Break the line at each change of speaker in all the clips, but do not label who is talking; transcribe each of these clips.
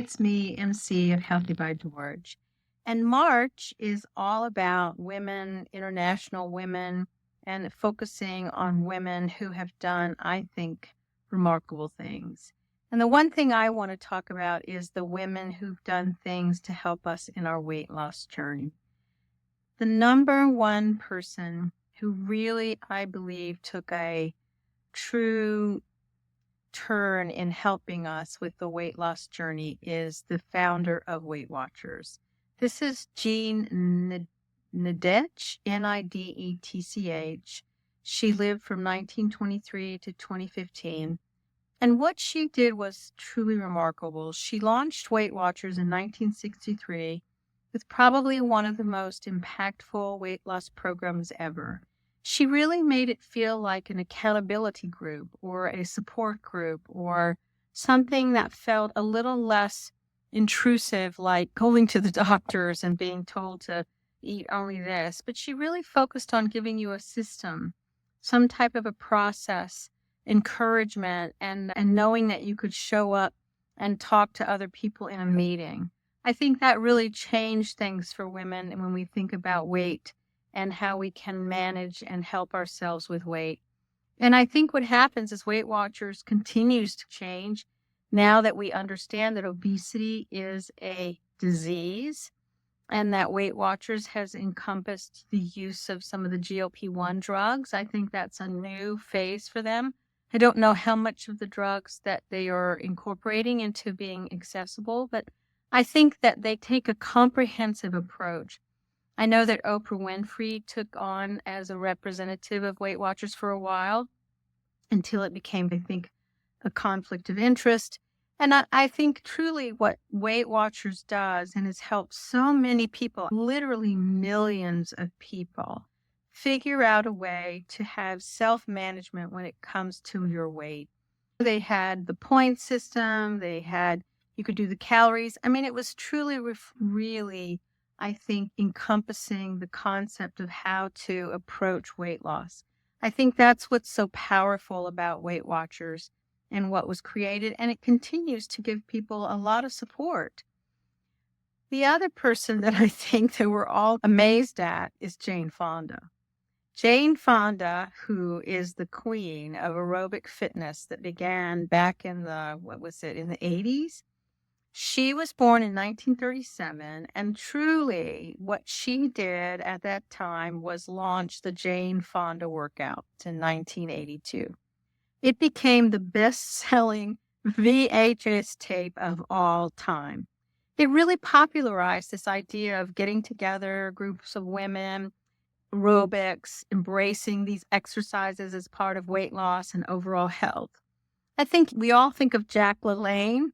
It's me, MC of Healthy by George. And March is all about women, international women, and focusing on women who have done, I think, remarkable things. And the one thing I want to talk about is the women who've done things to help us in our weight loss journey. The number one person who really, I believe, took a true turn in helping us with the weight loss journey is the founder of Weight Watchers. This is Jean Nidetch, Nidetch. She lived from 1923 to 2015. And what she did was truly remarkable. She launched Weight Watchers in 1963 with probably one of the most impactful weight loss programs ever. She really made it feel like an accountability group or a support group or something that felt a little less intrusive, like going to the doctors and being told to eat only this. But she really focused on giving you a system, some type of a process, encouragement, and knowing that you could show up and talk to other people in a meeting. I think that really changed things for women when we think about weight and how we can manage and help ourselves with weight. And I think what happens is Weight Watchers continues to change now that we understand that obesity is a disease and that Weight Watchers has encompassed the use of some of the GLP-1 drugs. I think that's a new phase for them. I don't know how much of the drugs that they are incorporating into being accessible, but I think that they take a comprehensive approach. I know that Oprah Winfrey took on as a representative of Weight Watchers for a while until it became, I think, a conflict of interest. And I think truly what Weight Watchers does and has helped so many people, literally millions of people, figure out a way to have self-management when it comes to your weight. They had the point system, you could do the calories. I mean, it was truly, really, I think, encompassing the concept of how to approach weight loss. I think that's what's so powerful about Weight Watchers and what was created, and it continues to give people a lot of support. The other person that I think that we're all amazed at is Jane Fonda. Jane Fonda, who is the queen of aerobic fitness that began back in in the 80s. She was born in 1937, and truly what she did at that time was launch the Jane Fonda workout in 1982. It became the best-selling VHS tape of all time. It really popularized this idea of getting together groups of women, aerobics, embracing these exercises as part of weight loss and overall health. I think we all think of Jack LaLanne,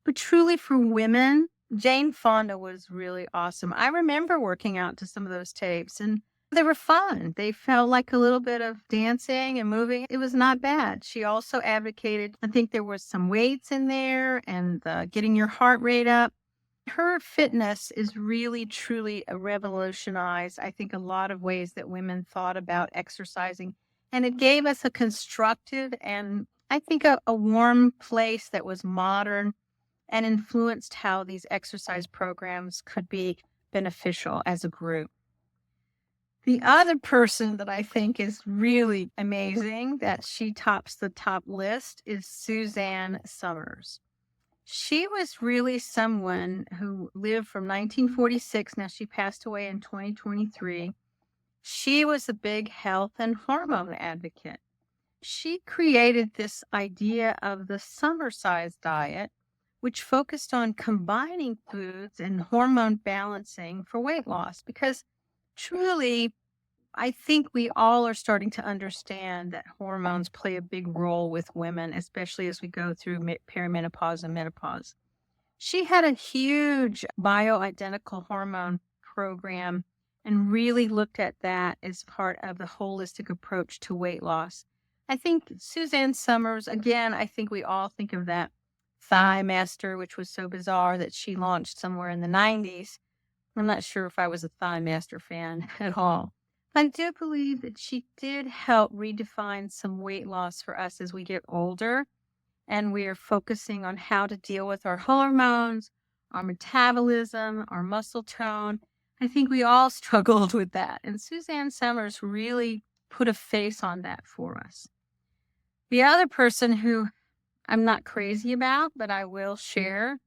but truly for women, Jane Fonda was really awesome. I remember working out to some of those tapes and they were fun. They felt like a little bit of dancing and moving. It was not bad. She also advocated, I think there was some weights in there and getting your heart rate up. Her fitness is really, truly revolutionized, I think, a lot of ways that women thought about exercising. And it gave us a constructive and I think a warm place that was modern and influenced how these exercise programs could be beneficial as a group. The other person that I think is really amazing that she tops the top list is Suzanne Somers. She was really someone who lived from 1946. Now she passed away in 2023. She was a big health and hormone advocate. She created this idea of the summer size diet, which focused on combining foods and hormone balancing for weight loss. Because truly, I think we all are starting to understand that hormones play a big role with women, especially as we go through perimenopause and menopause. She had a huge bioidentical hormone program and really looked at that as part of the holistic approach to weight loss. I think Suzanne Somers, again, I think we all think of that Thigh Master, which was so bizarre that she launched somewhere in the 90s. I'm not sure if I was a Thigh Master fan at all. I do believe that she did help redefine some weight loss for us as we get older. and we are focusing on how to deal with our hormones, our metabolism, our muscle tone. I think we all struggled with that. And Suzanne Summers really put a face on that for us. The other person who I'm not crazy about, but I will share,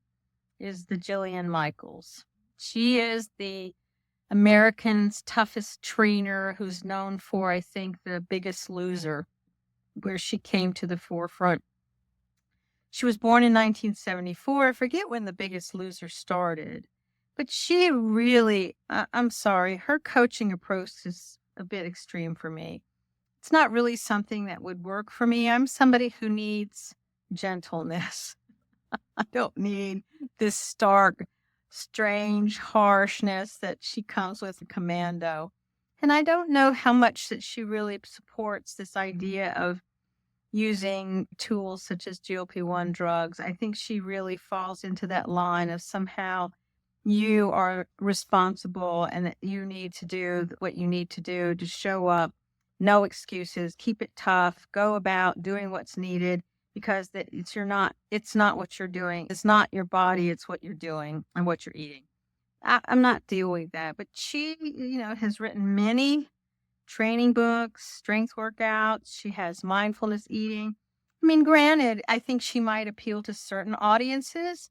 is the Jillian Michaels. She is the American's toughest trainer who's known for, I think, The Biggest Loser, where she came to the forefront. She was born in 1974. I forget when The Biggest Loser started, but she really, I'm sorry, her coaching approach is a bit extreme for me. It's not really something that would work for me. I'm somebody who needs gentleness. I don't need this stark, strange harshness that she comes with a commando. And I don't know how much that she really supports this idea of using tools such as GLP-1 drugs. I think she really falls into that line of somehow you are responsible and that you need to do what you need to do to show up. No excuses, keep it tough, go about doing what's needed, because it's not what you're doing. It's not your body, it's what you're doing and what you're eating. I'm not dealing with that, but she, has written many training books, strength workouts. She has mindfulness eating. I mean, granted, I think she might appeal to certain audiences,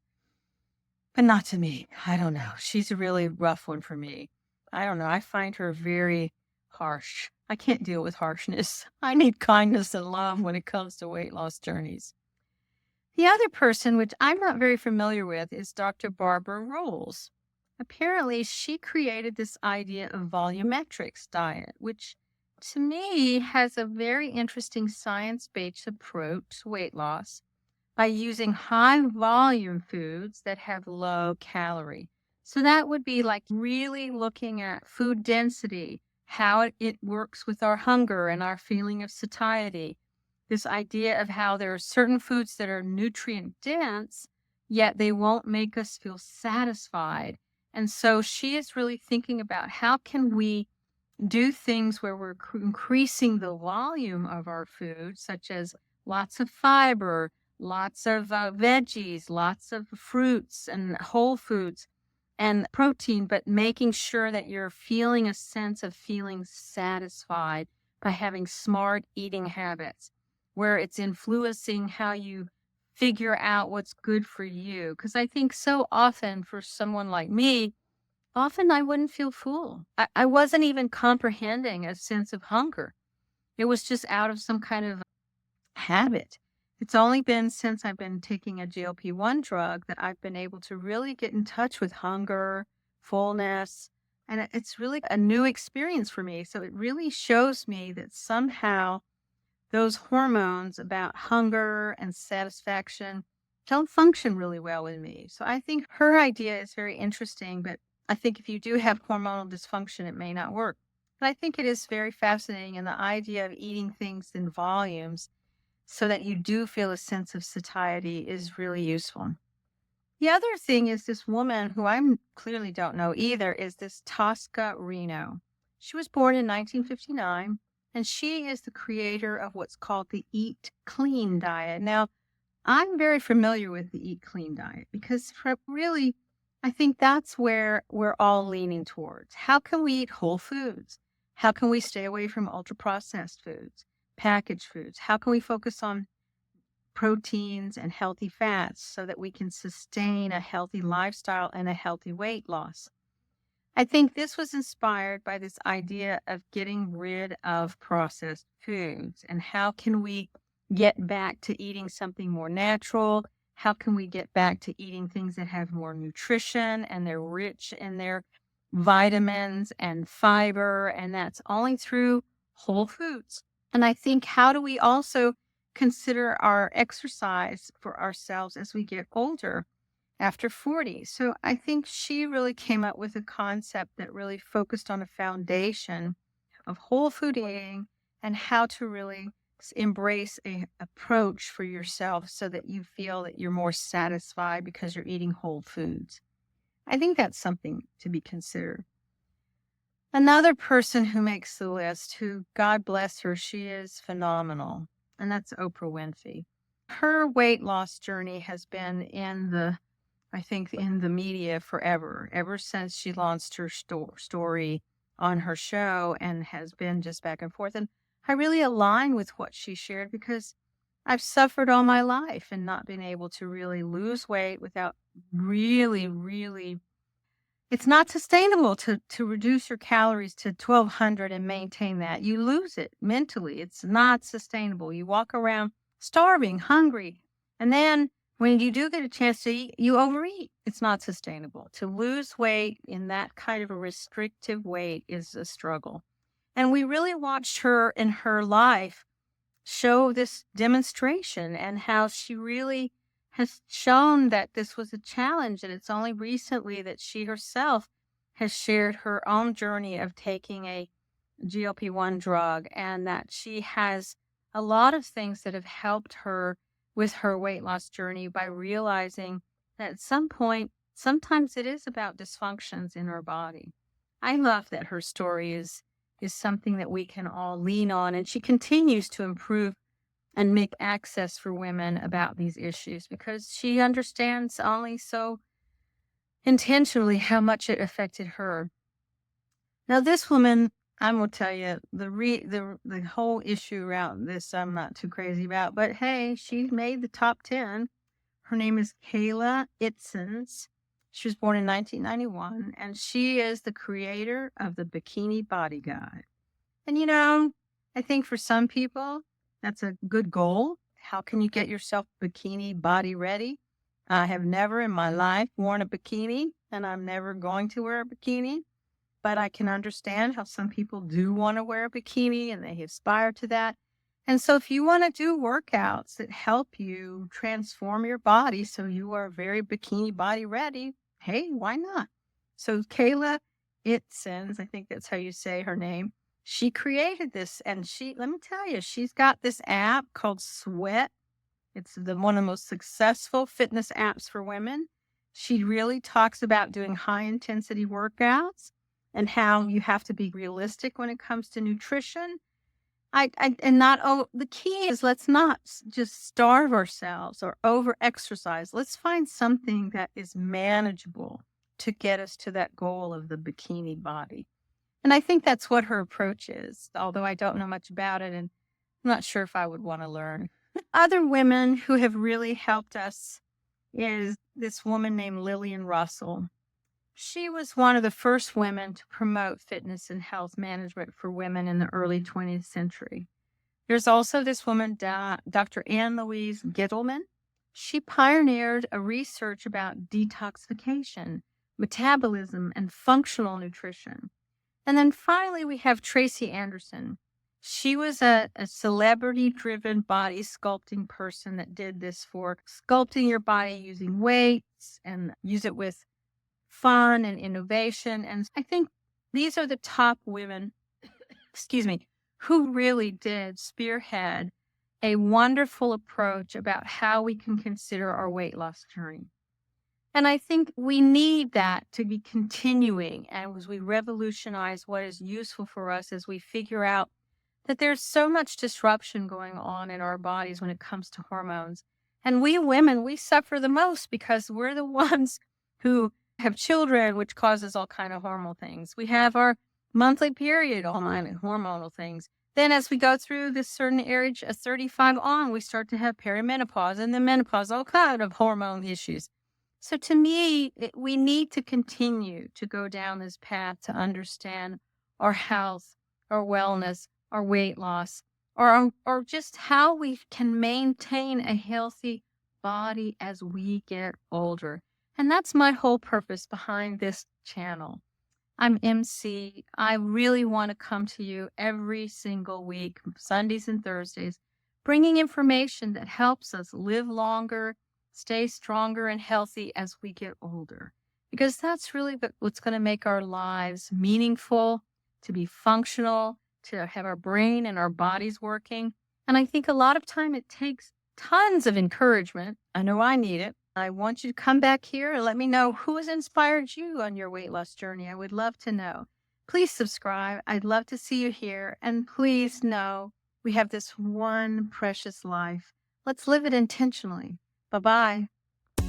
but not to me. I don't know. She's a really rough one for me. I don't know. I find her very harsh. I can't deal with harshness. I need kindness and love when it comes to weight loss journeys. The other person, which I'm not very familiar with, is Dr. Barbara Rolls. Apparently, she created this idea of volumetrics diet, which to me has a very interesting science-based approach to weight loss by using high volume foods that have low calorie. So that would be like really looking at food density, how it works with our hunger and our feeling of satiety. This idea of how there are certain foods that are nutrient dense, yet they won't make us feel satisfied. And so she is really thinking about how can we do things where we're increasing the volume of our food, such as lots of fiber, lots of veggies, lots of fruits and whole foods and protein, but making sure that you're feeling a sense of feeling satisfied by having smart eating habits, where it's influencing how you figure out what's good for you. Because I think so often for someone like me, often I wouldn't feel full. I wasn't even comprehending a sense of hunger. It was just out of some kind of habit. It's only been since I've been taking a GLP-1 drug that I've been able to really get in touch with hunger, fullness, and it's really a new experience for me. So it really shows me that somehow those hormones about hunger and satisfaction don't function really well with me. So I think her idea is very interesting, but I think if you do have hormonal dysfunction, it may not work. But I think it is very fascinating, and the idea of eating things in volumes so that you do feel a sense of satiety is really useful. The other thing is this woman who I clearly don't know either is this Tosca Reno. She was born in 1959, and she is the creator of what's called the Eat Clean diet. Now, I'm very familiar with the Eat Clean diet because really, I think that's where we're all leaning towards. How can we eat whole foods? How can we stay away from ultra-processed foods, packaged foods? How can we focus on proteins and healthy fats so that we can sustain a healthy lifestyle and a healthy weight loss? I think this was inspired by this idea of getting rid of processed foods and how can we get back to eating something more natural? How can we get back to eating things that have more nutrition and they're rich in their vitamins and fiber? And that's only through whole foods. And I think how do we also consider our exercise for ourselves as we get older? After 40. So I think she really came up with a concept that really focused on a foundation of whole food eating and how to really embrace a approach for yourself so that you feel that you're more satisfied because you're eating whole foods. I think that's something to be considered. Another person who makes the list, who God bless her, she is phenomenal, and that's Oprah Winfrey. Her weight loss journey has been I think, in the media forever, ever since she launched her story on her show and has been just back and forth. And I really align with what she shared because I've suffered all my life and not been able to really lose weight without really, it's not sustainable to reduce your calories to 1,200 and maintain that. You lose it mentally. It's not sustainable. You walk around starving, hungry, and then when you do get a chance to eat, you overeat. It's not sustainable. To lose weight in that kind of a restrictive weight is a struggle. And we really watched her in her life show this demonstration and how she really has shown that this was a challenge. And it's only recently that she herself has shared her own journey of taking a GLP-1 drug, and that she has a lot of things that have helped her with her weight loss journey by realizing that at some point, sometimes it is about dysfunctions in our body. I love that her story is something that we can all lean on, and she continues to improve and make access for women about these issues because she understands only so intentionally how much it affected her. Now, this woman, I'm gonna tell you the whole issue around this. I'm not too crazy about, but hey, she made the top 10. Her name is Kayla Itsins. She was born in 1991, and she is the creator of the Bikini Body Guide. And I think for some people, that's a good goal. How can you get yourself bikini body ready? I have never in my life worn a bikini, and I'm never going to wear a bikini. But I can understand how some people do want to wear a bikini and they aspire to that. And so if you want to do workouts that help you transform your body so you are very bikini body ready, hey, why not? So Kayla Itsins, I think that's how you say her name. She created this, and let me tell you, she's got this app called Sweat. It's one of the most successful fitness apps for women. She really talks about doing high intensity workouts and how you have to be realistic when it comes to nutrition. The key is let's not just starve ourselves or over exercise. Let's find something that is manageable to get us to that goal of the bikini body. And I think that's what her approach is, although I don't know much about it and I'm not sure if I would want to learn. Other women who have really helped us is this woman named Lillian Russell. She was one of the first women to promote fitness and health management for women in the early 20th century. There's also this woman, Dr. Anne Louise Gittleman. She pioneered a research about detoxification, metabolism, and functional nutrition. And then finally, we have Tracy Anderson. She was a celebrity-driven body sculpting person that did this for sculpting your body using weights and use it with fun and innovation. And I think these are the top women, excuse me, who really did spearhead a wonderful approach about how we can consider our weight loss journey. And I think we need that to be continuing as we revolutionize what is useful for us as we figure out that there's so much disruption going on in our bodies when it comes to hormones. And we women, we suffer the most because we're the ones who have children, which causes all kind of hormonal things. We have our monthly period, all kind of hormonal things. Then as we go through this certain age, 35 on, we start to have perimenopause and then menopause, all kind of hormone issues. So to me, we need to continue to go down this path to understand our health, our wellness, our weight loss, or just how we can maintain a healthy body as we get older. And that's my whole purpose behind this channel. I'm MC. I really want to come to you every single week, Sundays and Thursdays, bringing information that helps us live longer, stay stronger and healthy as we get older. Because that's really what's going to make our lives meaningful, to be functional, to have our brain and our bodies working. And I think a lot of time it takes tons of encouragement. I know I need it. I want you to come back here and let me know who has inspired you on your weight loss journey. I would love to know. Please subscribe. I'd love to see you here. And please know we have this one precious life. Let's live it intentionally. Bye-bye.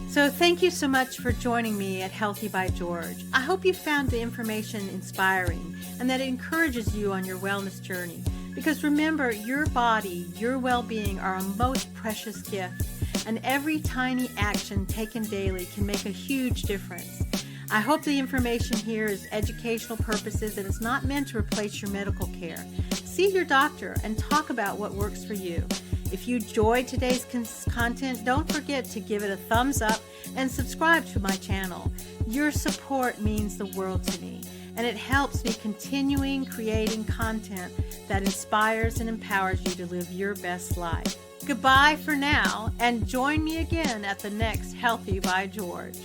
So thank you so much for joining me at Healthy by George. I hope you found the information inspiring and that it encourages you on your wellness journey. Because remember, your body, your well-being are a most precious gift, and every tiny action taken daily can make a huge difference. I hope the information here is educational purposes and is not meant to replace your medical care. See your doctor and talk about what works for you. If you enjoyed today's content, don't forget to give it a thumbs up and subscribe to my channel. Your support means the world to me, and it helps me continuing creating content that inspires and empowers you to live your best life. Goodbye for now, and join me again at the next Healthy by George.